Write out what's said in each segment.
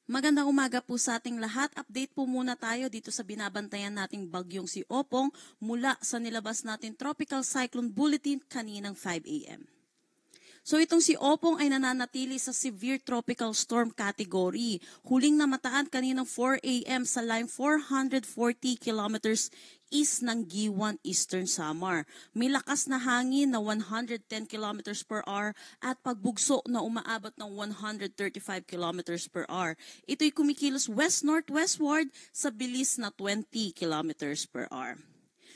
Magandang umaga po sa ating lahat. Update po muna tayo dito sa binabantayan nating bagyong si Opong mula sa nilabas natin Tropical Cyclone Bulletin kaninang 5 a.m. So itong si Opong ay nananatili sa Severe Tropical Storm category. Huling namataan kaninang 4 a.m. sa line 440 kilometers east ng Giwan, Eastern Samar. May lakas na hangin na 110 kilometers per hour at pagbugso na umaabot ng 135 kilometers per hour. Ito'y kumikilos west-northwestward sa bilis na 20 kilometers per hour.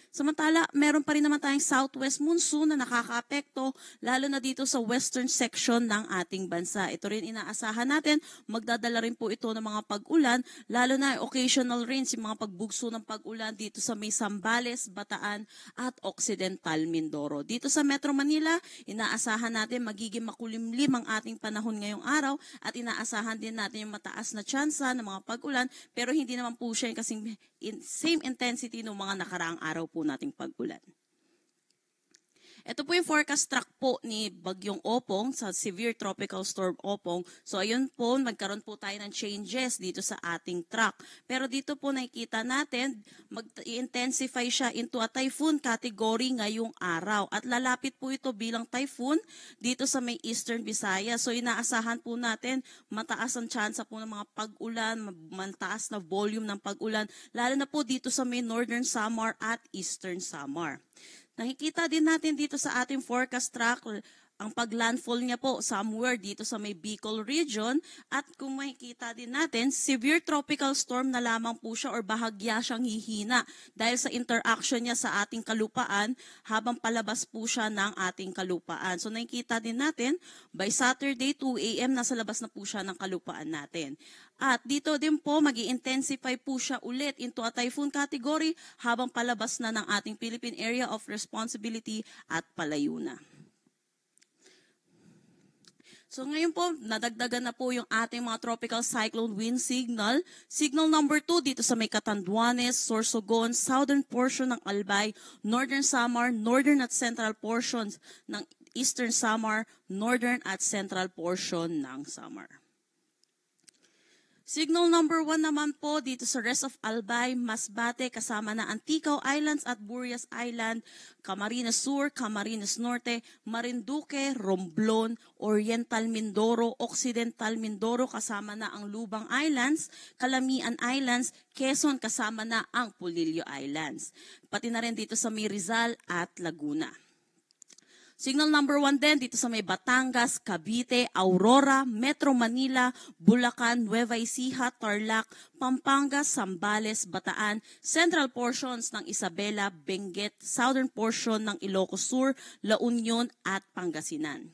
Samantala, meron pa rin naman tayong southwest monsoon na nakakaapekto lalo na dito sa western section ng ating bansa. Ito rin inaasahan natin, magdadala rin po ito ng mga pag-ulan, lalo na occasional rains, yung mga pagbugso ng pag-ulan dito sa may Zambales, Bataan at Occidental Mindoro. Dito sa Metro Manila, inaasahan natin magiging makulimlim ang ating panahon ngayong araw at inaasahan din natin yung mataas na tsansa ng mga pag-ulan pero hindi naman po siya yung kasing same intensity ng mga nakaraang araw po nating pag-ulan. Ito po yung forecast track po ni Bagyong Opong sa Severe Tropical Storm Opong. So ayun po, magkaroon po tayo ng changes dito sa ating track. Pero dito po nakikita natin, mag-intensify siya into a typhoon category ngayong araw. At lalapit po ito bilang typhoon dito sa may Eastern Visayas. So inaasahan po natin, mataas ang tsansa po ng mga pag-ulan, mataas na volume ng pag-ulan, lalo na po dito sa may Northern Samar at Eastern Samar. Nakikita din natin dito sa ating forecast track ang paglandfall niya po somewhere dito sa may Bicol region at kung makikita din natin, severe tropical storm na lamang po siya or bahagya siyang hihina dahil sa interaction niya sa ating kalupaan habang palabas po siya ng ating kalupaan. So nakikita din natin, by Saturday 2 a.m. nasa labas na po siya ng kalupaan natin. At dito din po, mag-i-intensify po siya ulit into a typhoon category habang palabas na ng ating Philippine Area of Responsibility at palayo na. So ngayon po, nadagdagan na po yung ating mga tropical cyclone wind signal. Signal number 2 dito sa may Catanduanes, Sorsogon, southern portion ng Albay, northern Samar, northern at central portions ng eastern Samar, northern at central portion ng Samar. Signal number 1 naman po dito sa rest of Albay, Masbate, kasama na Antigua Islands at Burias Island, Camarines Sur, Camarines Norte, Marinduque, Romblon, Oriental Mindoro, Occidental Mindoro, kasama na ang Lubang Islands, Calamian Islands, Quezon, kasama na ang Polillo Islands. Pati na rin dito sa may Rizal at Laguna. Signal number 1 din dito sa may Batangas, Cavite, Aurora, Metro Manila, Bulacan, Nueva Ecija, Tarlac, Pampanga, Zambales, Bataan, central portions ng Isabela, Benguet, southern portion ng Ilocos Sur, La Union at Pangasinan.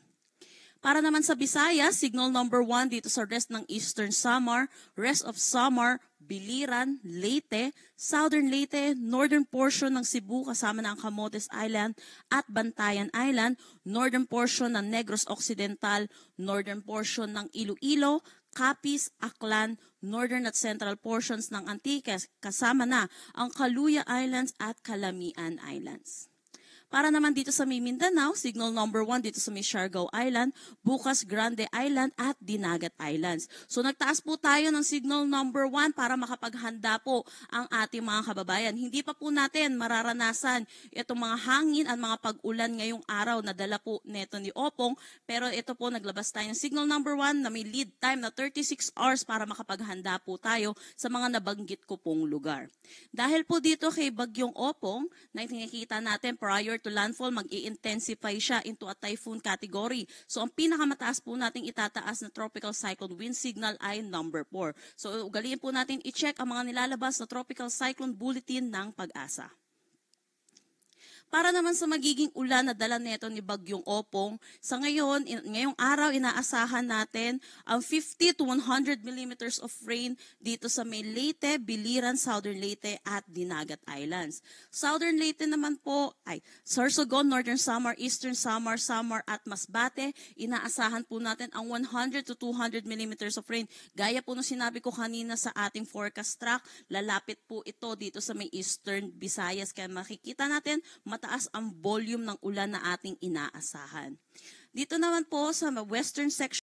Para naman sa Visayas, signal number 1 dito sa rest ng Eastern Samar, rest of Samar, Biliran, Leyte, Southern Leyte, northern portion ng Cebu kasama ng Camotes Island at Bantayan Island, northern portion ng Negros Occidental, northern portion ng Iloilo, Capiz, Aklan, northern at central portions ng Antiques kasama na ang Caluya Islands at Calamian Islands. Para naman dito sa Mindanao, signal number 1 dito sa may Siargao Island, Bukas Grande Island at Dinagat Islands. So nagtaas po tayo ng signal number 1 para makapaghanda po ang ating mga kababayan. Hindi pa po natin mararanasan itong mga hangin at mga pag-ulan ngayong araw na dala po neto ni Opong. Pero ito po, naglabas tayo ng signal number 1 na may lead time na 36 hours para makapaghanda po tayo sa mga nabanggit ko pong lugar. Dahil po dito kay Bagyong Opong, na nakikita natin prior to landfall, mag-i-intensify siya into a typhoon category. So ang pinakamataas po nating itataas na tropical cyclone wind signal ay number 4. So ugaliin po natin i-check ang mga nilalabas na tropical cyclone bulletin ng Pag-asa. Para naman sa magiging ulan na dala neto ni Bagyong Opong, sa ngayong araw inaasahan natin ang 50 to 100 millimeters of rain dito sa may Leyte, Biliran, Southern Leyte at Dinagat Islands. Southern Leyte naman po ay Sorsogon, Northern Samar, Eastern Samar, Samar at Masbate. Inaasahan po natin ang 100 to 200 millimeters of rain. Gaya po nung sinabi ko kanina sa ating forecast track, lalapit po ito dito sa may Eastern Visayas. Kaya makikita natin mataas ang volume ng ulan na ating inaasahan. Dito naman po sa western section